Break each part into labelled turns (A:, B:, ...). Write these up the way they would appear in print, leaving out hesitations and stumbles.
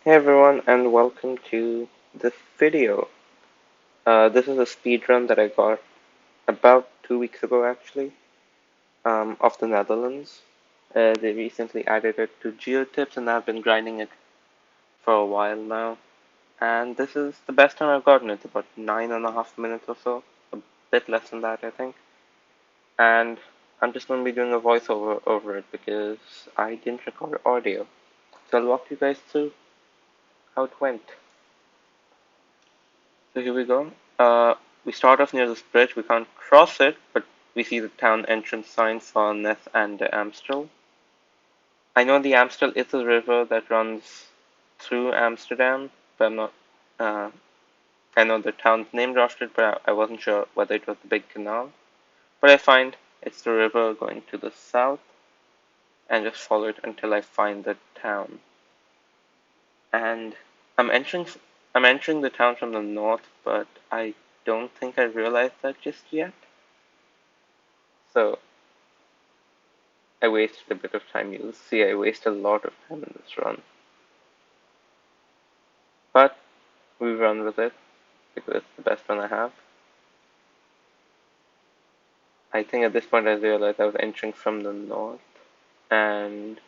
A: Hey everyone, and welcome to this video. This is a speedrun that I got about 2 weeks ago, actually, of the Netherlands. They recently added it to Geotips, and I've been grinding it for a while now. And this is the best time I've gotten it, about 9.5 minutes or so, a bit less than that, I think. And I'm just going to be doing a voiceover over it because I didn't record audio. So I'll walk you guys through how it went. So here we go. We start off near this bridge. We can't cross it, but we see the town entrance sign for Ness and the Amstel. I know the Amstel is a river that runs through Amsterdam, but I'm not. Uh, I know the town's named after it, but I wasn't sure whether it was the big canal. But I find it's the river going to the south, and just follow it until I find the town. And I'm entering. I'm entering the town from the north, but I don't think I realized that just yet. So I wasted a bit of time. You'll see I wasted a lot of time in this run. But we run with it because it's the best one I have. I think at this point I realized I was entering from the north. And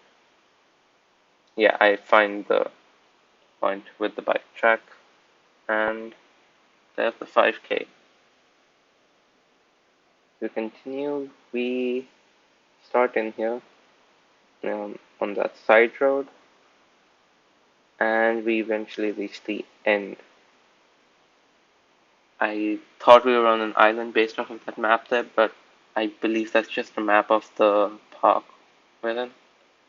A: yeah, I find the point with the bike track. And there's the 5K. To continue, we start in here on that side road. And we eventually reach the end. I thought we were on an island based off of that map there, but I believe that's just a map of the park we're in.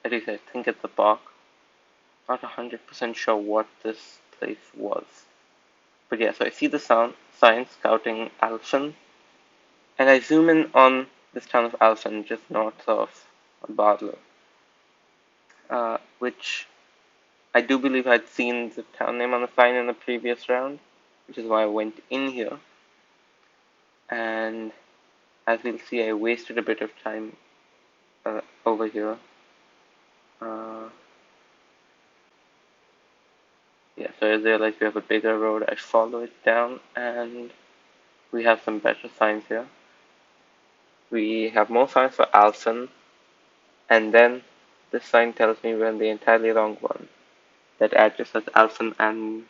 A: At least I think it's a park. Not 100% sure what this place was. But yeah, so I see the sign scouting Alphen, and I zoom in on this town of Alphen just north of Badler, which I do believe I'd seen the town name on the sign in the previous round, which is why I went in here. And as we'll see, I wasted a bit of time over here. Yeah, so I realized we have a bigger road. I follow it down, and we have some better signs here. We have more signs for Alphen, and then this sign tells me we're in the entirely wrong one. That address says Alphen and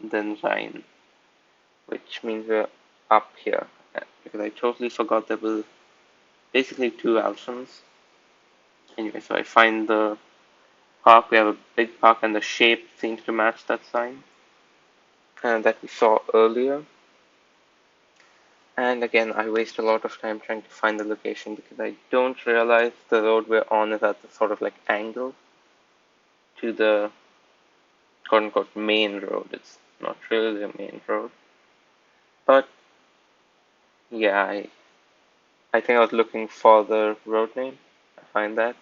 A: then Rhine, which means we're up here. Because I totally forgot there were basically two Alphens. Anyway, so I find the park. We have a big park, and the shape seems to match that sign that we saw earlier. And again, I waste a lot of time trying to find the location because I don't realize the road we're on is at the sort of like angle to the quote unquote main road. It's not really the main road. But yeah, I think I was looking for the road name. I find that.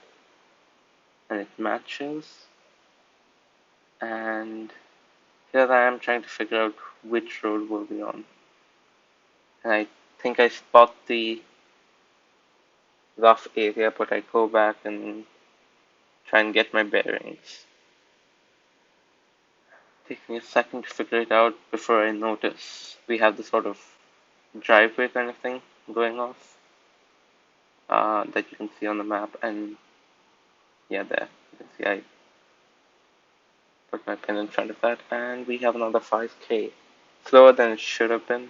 A: And it matches. And here I am trying to figure out which road we'll be on. And I think I spot the rough area, but I go back and try and get my bearings. Takes me a second to figure it out before I notice we have this sort of driveway kind of thing going off that you can see on the map. And yeah, there you can see I put my pin in front of that, and we have another 5K. Slower than it should have been,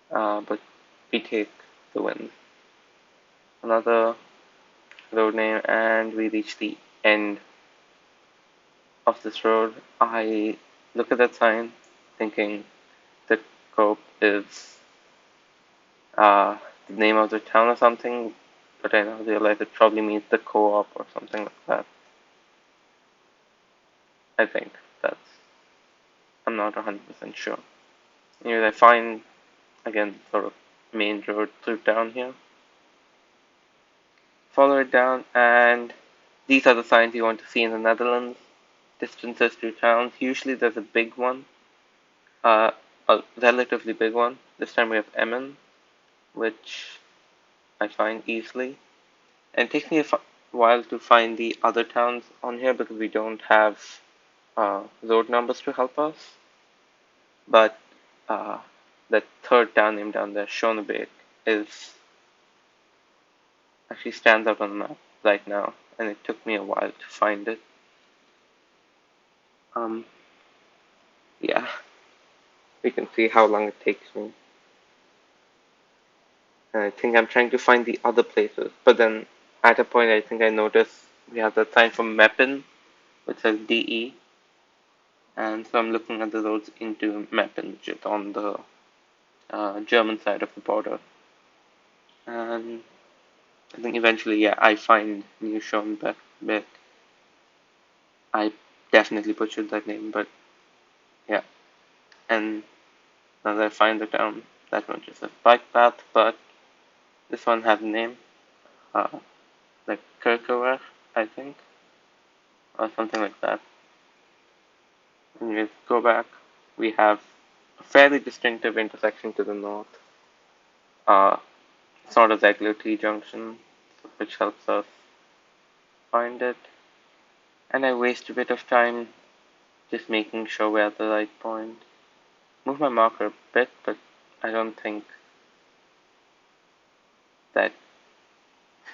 A: but we take the win. Another road name, and we reach the end of this road. I look at that sign thinking the Cope is the name of the town or something, but I now realize it probably means the co-op or something like that. I think that's. I'm not 100% sure. Anyways, I find again sort of main road through town here. Follow it down, and these are the signs you want to see in the Netherlands. Distances to towns. Usually there's a big one, a relatively big one. This time we have Emmen, which I find easily. And it takes me while to find the other towns on here because we don't have road numbers to help us. But the third town named down there, Schonebek, is actually stands out on the map right now, and it took me a while to find it. Yeah, we can see how long it takes me. And I think I'm trying to find the other places, but then at a point I think I noticed we have the sign from Meppen, which says DE, and so I'm looking at the roads into Meppen, which is on the German side of the border. And I think eventually, yeah, I find New Schonberg. I definitely butchered that name, but yeah. And now that I find the town, that one just a bike path, but this one has a name, uh, like Kirkewer, I think, or something like that. And you go back, we have a fairly distinctive intersection to the north. Uh, it's not a regular T junction, which helps us find it. And I waste a bit of time just making sure we're at the right point. Move my marker a bit, but I don't think that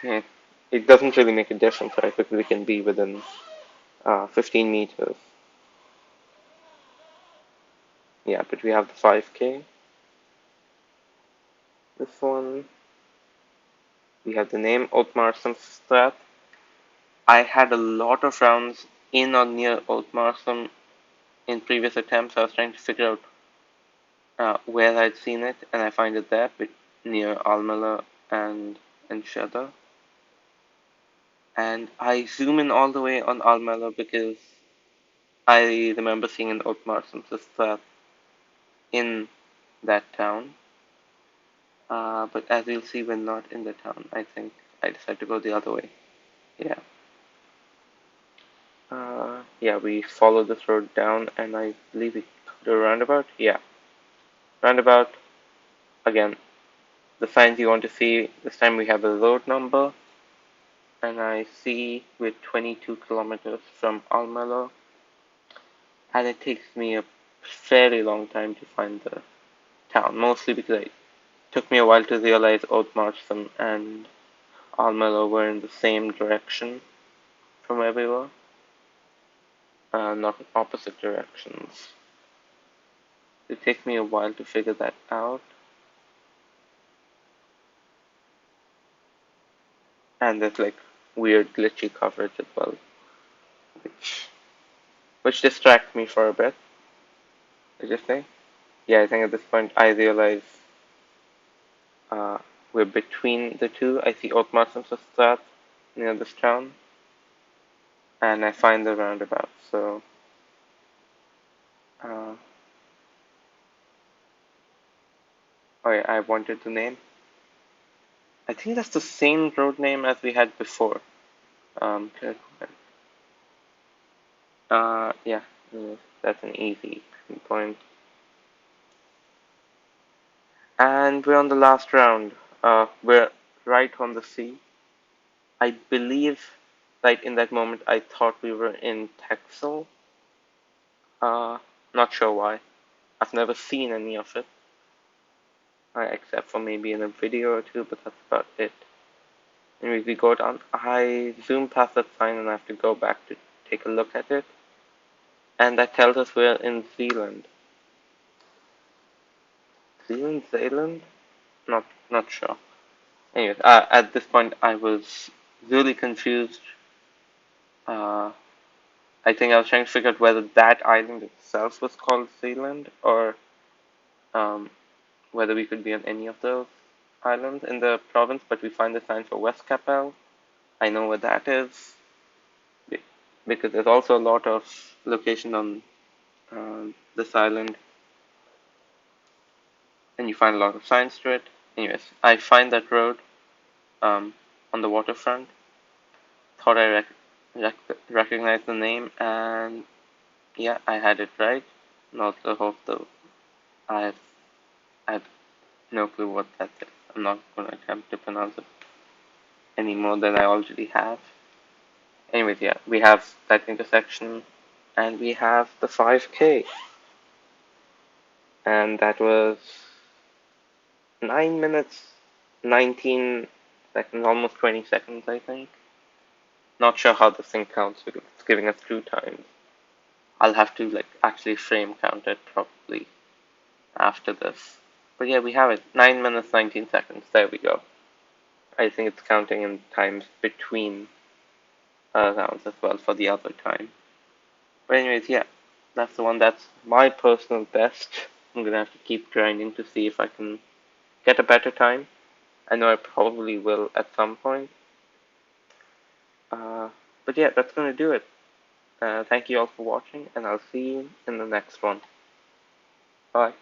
A: it doesn't really make a difference, right? Because we can be within 15 meters. Yeah, but we have the 5K. This one, we have the name Oldmarsumstraat. I had a lot of rounds in or near Oldmarsum in previous attempts. I was trying to figure out where I'd seen it, and I find it there, but near Almela and Cheddar. And I zoom in all the way on Almela because I remember seeing an Oldmarsumstraat in that town. But as you'll see, we're not in the town. I think I decided to go the other way. Yeah. Yeah, we followed this road down, and I believe we got a roundabout. Yeah. Roundabout. Again, the signs you want to see. This time we have a road number, and I see we're 22 kilometers from Almelo, and it takes me a fairly long time to find the town, mostly because it took me a while to realize Oldmarsum and Almelo were in the same direction from where we were, not in opposite directions. It takes me a while to figure that out. And there's like weird glitchy coverage as well, which distracts me for a bit. I just think, yeah, I think at this point I realize uh, we're between the two. I see Oldmarsumstraat near this town, and I find the roundabout. So, uh, oh yeah, I wanted the name. I think that's the same road name as we had before. Yeah, that's an easy point. And we're on the last round. We're right on the sea. I believe, right in that moment, I thought we were in Texel. Uh, Not sure why. I've never seen any of it, except for maybe in a video or two, but that's about it. Anyways, we go down. I zoom past that sign and I have to go back to take a look at it. And that tells us we're in Zealand. Zealand? Not sure. Anyways, at this point, I was really confused. Uh, I think I was trying to figure out whether that island itself was called Zealand or um, whether we could be on any of those islands in the province, but we find the sign for West Capel. I know where that is because there's also a lot of location on this island, and you find a lot of signs to it. Anyways, I find that road on the waterfront. Thought I recognized the name, and yeah, I had it right. Not the hope though. I have no clue what that is. I'm not going to attempt to pronounce it any more than I already have. Anyways, yeah, we have that intersection, and we have the 5K, and that was 9 minutes, 19 seconds, almost 20 seconds, I think. Not sure how this thing counts because it's giving us 2 times. I'll have to like actually frame count it probably after this. But yeah, we have it. 9 minutes, 19 seconds. There we go. I think it's counting in times between rounds as well for the other time. But anyways, yeah, that's the one. That's my personal best. I'm gonna have to keep grinding to see if I can get a better time. I know I probably will at some point. Uh, but yeah, that's gonna do it. Thank you all for watching, and I'll see you in the next one. Bye.